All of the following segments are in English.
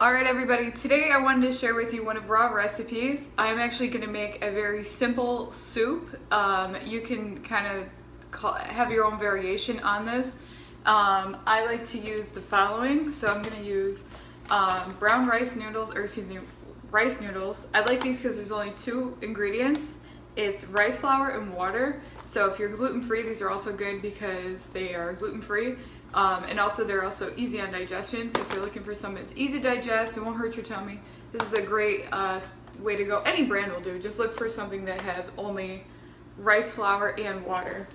Alright everybody, today I wanted to share with you one of Rah-Recipes. I'm actually going to make a very simple soup. You can kind of have your own variation on this. I like to use the following, so I'm going to use brown rice noodles, rice noodles. I like these because there's only two ingredients. It's rice flour and water. So if you're gluten-free, these are also good because they are gluten-free. And also they're also easy on digestion, so if you're looking for something that's easy to digest, it won't hurt your tummy, this is a great way to go. Any brand will do, just look for something that has only rice flour and water.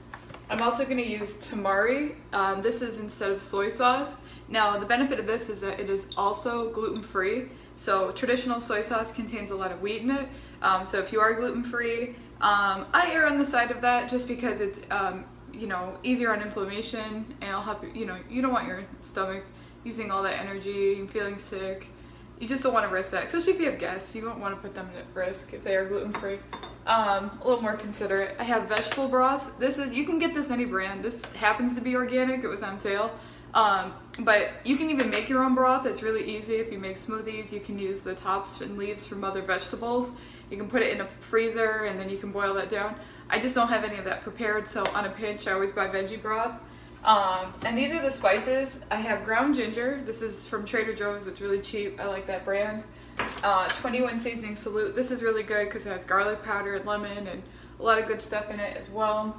I'm also going to use tamari. This is instead of soy sauce. Now the benefit of this is that it is also gluten-free, so traditional soy sauce contains a lot of wheat in it, so if you are gluten-free, I err on the side of that just because it's easier on inflammation, and it'll help you, you don't want your stomach using all that energy and feeling sick. You just don't want to risk that, especially if you have guests. You don't want to put them at risk if they are gluten-free. A little more considerate. I have vegetable broth. You can get this any brand. This happens to be organic. It was on sale. But you can even make your own broth. It's really easy. If you make smoothies, you can use the tops and leaves from other vegetables. You can put it in a freezer and then you can boil that down. I just don't have any of that prepared, so on a pinch I always buy veggie broth. And these are the spices. I have ground ginger. This is from Trader Joe's. It's really cheap. I like that brand. 21 seasoning salute. This is really good because it has garlic powder and lemon and a lot of good stuff in it as well.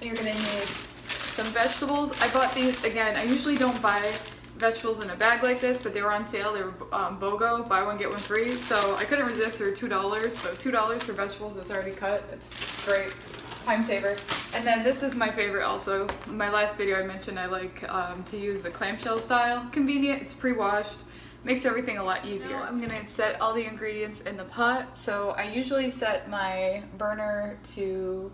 You're going to need some vegetables. I bought these, again, I usually don't buy vegetables in a bag like this, but they were on sale. They were BOGO, buy one get one free, so I couldn't resist. They were $2, so $2 for vegetables that's already cut. It's great, time saver. And then this is my favorite also. In my last video I mentioned I like to use the clamshell style. Convenient, it's pre-washed, makes everything a lot easier. Now I'm gonna set all the ingredients in the pot. So I usually set my burner to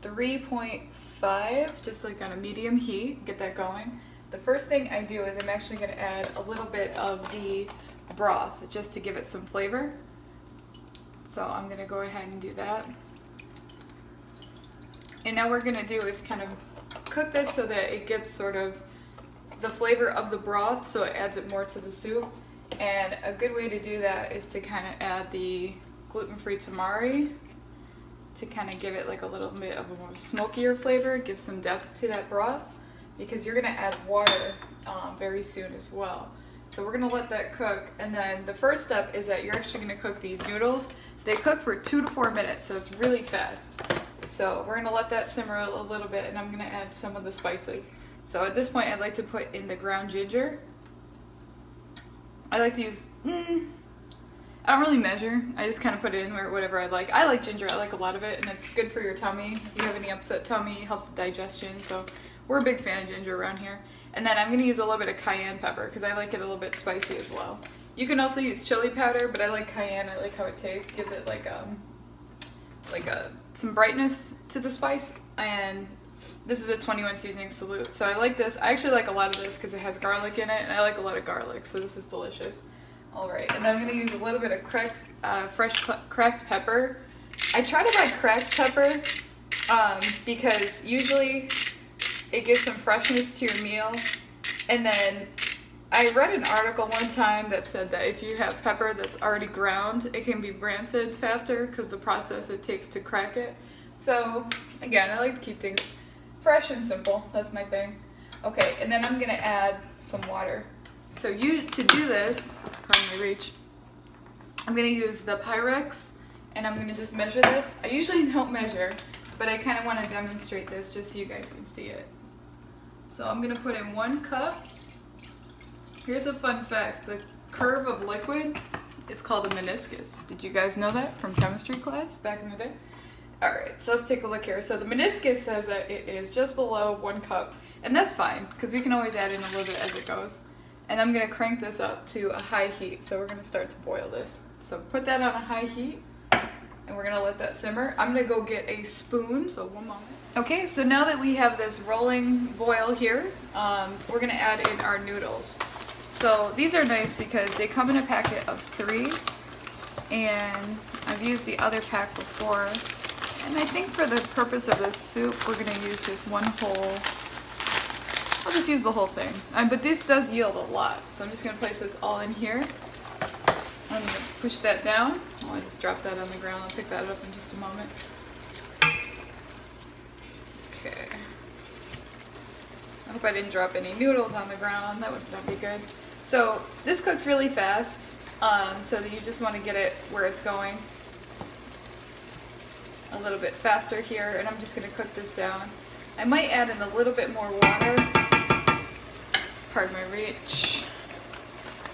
3.5, just like on a medium heat, get that going. The first thing I do is I'm actually going to add a little bit of the broth just to give it some flavor. So I'm going to go ahead and do that. And now what we're going to do is kind of cook this so that it gets sort of the flavor of the broth, so it adds it more to the soup. And a good way to do that is to kind of add the gluten-free tamari to kind of give it like a little bit of a more smokier flavor, give some depth to that broth, because you're going to add water very soon as well. So we're going to let that cook, and then the first step is that you're actually going to cook these noodles. They cook for 2 to 4 minutes, so it's really fast. So we're going to let that simmer a little bit, and I'm going to add some of the spices. So at this point I'd like to put in the ground ginger. I like to use, I don't really measure, I just kind of put it in whatever I like. I like ginger, I like a lot of it, and it's good for your tummy. If you have any upset tummy, it helps with digestion, so we're a big fan of ginger around here. And then I'm going to use a little bit of cayenne pepper because I like it a little bit spicy as well. You can also use chili powder, but I like cayenne. I like how it tastes. Gives it like some brightness to the spice. And this is a 21 seasoning salute. So I like this. I actually like a lot of this because it has garlic in it, and I like a lot of garlic, so this is delicious. Alright, and then I'm going to use a little bit of fresh cracked pepper. I try to buy cracked pepper because usually it gives some freshness to your meal. And then I read an article one time that said that if you have pepper that's already ground, it can be rancid faster because the process it takes to crack it. So again, I like to keep things fresh and simple. That's my thing. Okay, and then I'm going to add some water. So to do this, pardon my reach, I'm going to use the Pyrex, and I'm going to just measure this. I usually don't measure, but I kind of want to demonstrate this just so you guys can see it. So I'm going to put in 1 cup. Here's a fun fact. The curve of liquid is called a meniscus. Did you guys know that from chemistry class back in the day? Alright, so let's take a look here. So the meniscus says that it is just below 1 cup. And that's fine, because we can always add in a little bit as it goes. And I'm going to crank this up to a high heat. So we're going to start to boil this. So put that on a high heat. And we're going to let that simmer. I'm going to go get a spoon, so one moment. Okay, so now that we have this rolling boil here, we're going to add in our noodles. So these are nice because they come in a packet of 3, and I've used the other pack before. And I think for the purpose of this soup, we're going to use just 1 whole I'll just use the whole thing. But this does yield a lot, so I'm just gonna place this all in here. I'm gonna push that down. Oh, I just dropped that on the ground. I'll pick that up in just a moment. Okay. I hope I didn't drop any noodles on the ground. That would not be good. So this cooks really fast, so that you just want to get it where it's going a little bit faster here, and I'm just going to cook this down. I might add in a little bit more water, pardon my reach,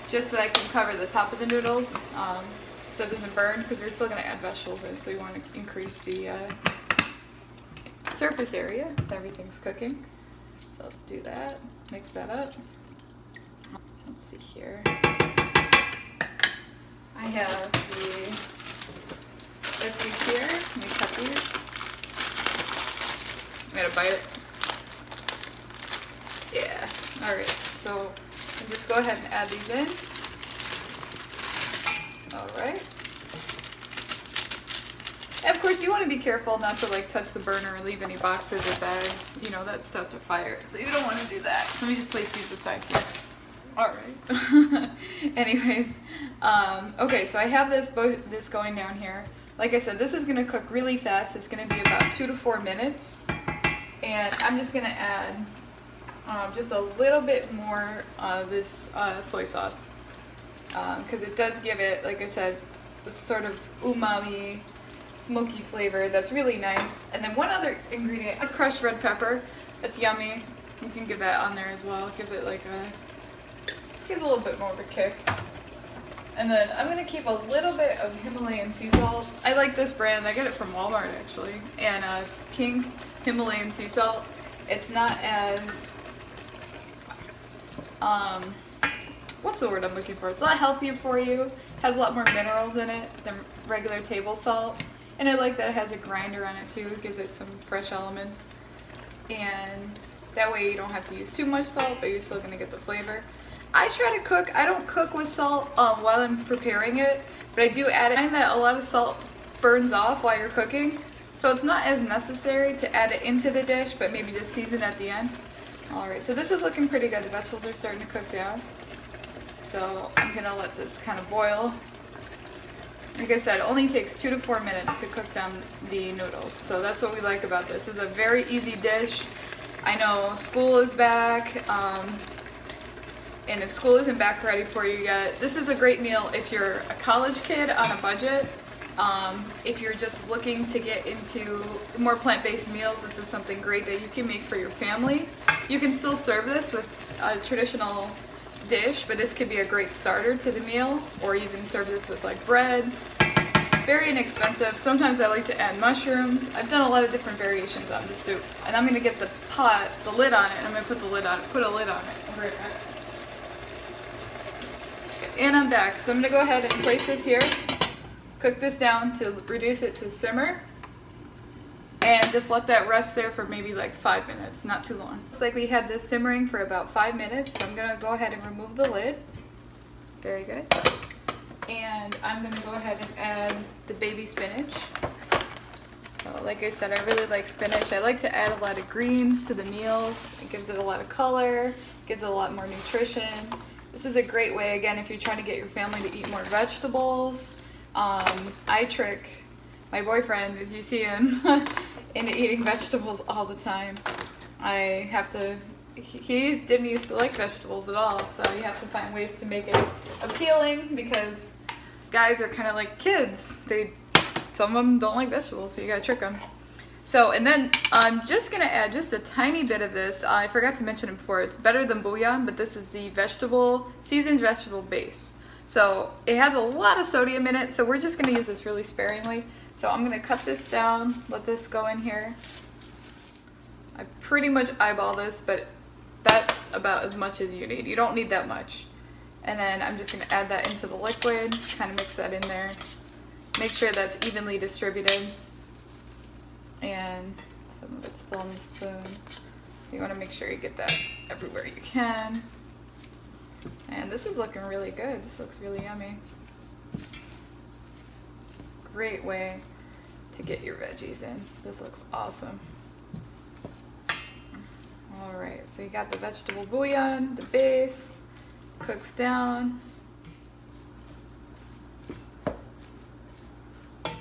just so that I can cover the top of the noodles, so it doesn't burn, because we're still going to add vegetables in, so we want to increase the surface area that everything's cooking. So let's do that, mix that up. Let's see here. I have the veggies here. Let me cut these. I'm gonna bite it. Yeah, alright. So I'll just go ahead and add these in. Alright. And of course you want to be careful not to like touch the burner or leave any boxes or bags. You know, that starts a fire. So you don't want to do that. So let me just place these aside here. Alright. Anyways, okay, so I have this going down here. Like I said, this is going to cook really fast. It's going to be about 2 to 4 minutes. And I'm just going to add just a little bit more of this soy sauce. Because it does give it, like I said, this sort of umami, smoky flavor that's really nice. And then one other ingredient, a crushed red pepper. That's yummy. You can give that on there as well. It gives it like gives a little bit more of a kick. And then I'm gonna keep a little bit of Himalayan sea salt. I like this brand. I get it from Walmart actually, and it's pink Himalayan sea salt. It's not as what's the word I'm looking for? It's a lot healthier for you. Has a lot more minerals in it than regular table salt. And I like that it has a grinder on it too. It gives it some fresh elements. And that way you don't have to use too much salt, but you're still gonna get the flavor. I try to cook, I don't cook with salt while I'm preparing it, but I do add it. I find that a lot of salt burns off while you're cooking, so it's not as necessary to add it into the dish, but maybe just season at the end. Alright, so this is looking pretty good. The vegetables are starting to cook down. So I'm gonna let this kind of boil. Like I said, it only takes 2 to 4 minutes to cook down the noodles, so that's what we like about this. It's a very easy dish. I know school is back, and if school isn't back ready for you yet, this is a great meal if you're a college kid on a budget. If you're just looking to get into more plant-based meals, this is something great that you can make for your family. You can still serve this with a traditional dish, but this could be a great starter to the meal, or even serve this with like bread. Very inexpensive. Sometimes I like to add mushrooms. I've done a lot of different variations on the soup. And I'm gonna get the pot, the lid on it, and I'm gonna put a lid on it. I'll be right back. And I'm back. So I'm gonna go ahead and place this here. Cook this down to reduce it to simmer. And just let that rest there for maybe like 5 minutes, not too long. Looks like we had this simmering for about 5 minutes, so I'm gonna go ahead and remove the lid. Very good. And I'm gonna go ahead and add the baby spinach. So like I said, I really like spinach. I like to add a lot of greens to the meals. It gives it a lot of color, gives it a lot more nutrition. This is a great way, again, if you're trying to get your family to eat more vegetables. I trick my boyfriend, as you see him, into eating vegetables all the time. He didn't used to like vegetables at all, so you have to find ways to make it appealing, because guys are kind of like kids. Some of them don't like vegetables, so you gotta trick them. So, and then I'm just gonna add just a tiny bit of this. I forgot to mention it before. It's better than bouillon, but this is the seasoned vegetable base. So it has a lot of sodium in it, so we're just gonna use this really sparingly. So I'm gonna cut this down, let this go in here. I pretty much eyeball this, but that's about as much as you need. You don't need that much. And then I'm just gonna add that into the liquid, kind of mix that in there. Make sure that's evenly distributed. And some of it's still in the spoon. So you wanna make sure you get that everywhere you can. And this is looking really good. This looks really yummy. Great way to get your veggies in. This looks awesome. Alright, so you got the vegetable bouillon, the base, cooks down. Let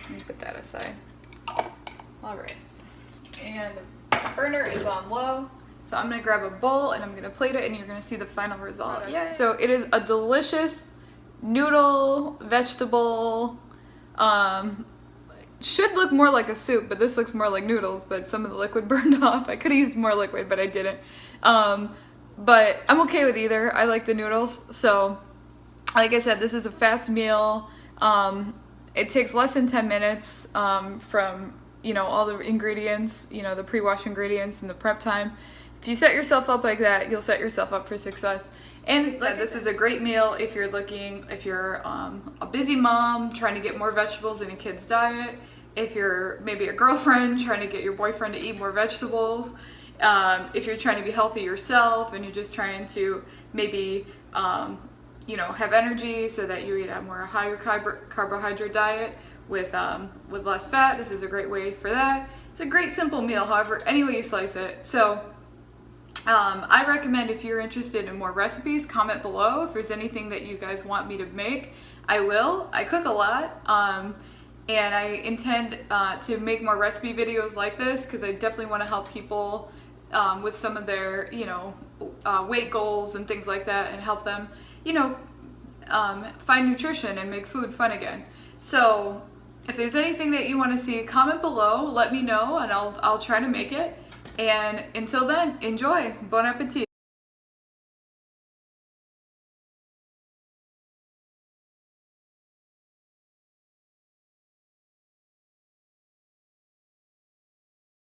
me put that aside. Alright, and the burner is on low. So I'm gonna grab a bowl and I'm gonna plate it and you're gonna see the final result. Yeah. So it is a delicious noodle, vegetable, should look more like a soup, but this looks more like noodles, but some of the liquid burned off. I could have used more liquid, but I didn't. But I'm okay with either. I like the noodles. So like I said, this is a fast meal. It takes less than 10 minutes from, you know, all the ingredients, you know, the pre-wash ingredients and the prep time. If you set yourself up like that, you'll set yourself up for success. And like this is a great meal if you're a busy mom trying to get more vegetables in your kid's diet, if you're maybe a girlfriend trying to get your boyfriend to eat more vegetables, if you're trying to be healthy yourself and you're just trying to maybe you know, have energy so that you eat a more higher carbohydrate diet with less fat. This is a great way for that. It's a great simple meal, however, any way you slice it. So I recommend, if you're interested in more recipes, comment below. If there's anything that you guys want me to make, I will. I cook a lot, and I intend to make more recipe videos like this because I definitely want to help people with some of their, you know, weight goals and things like that, and help them, you know, find nutrition and make food fun again. So if there's anything that you want to see, comment below, let me know, and I'll try to make it. And until then, enjoy. Bon appetit.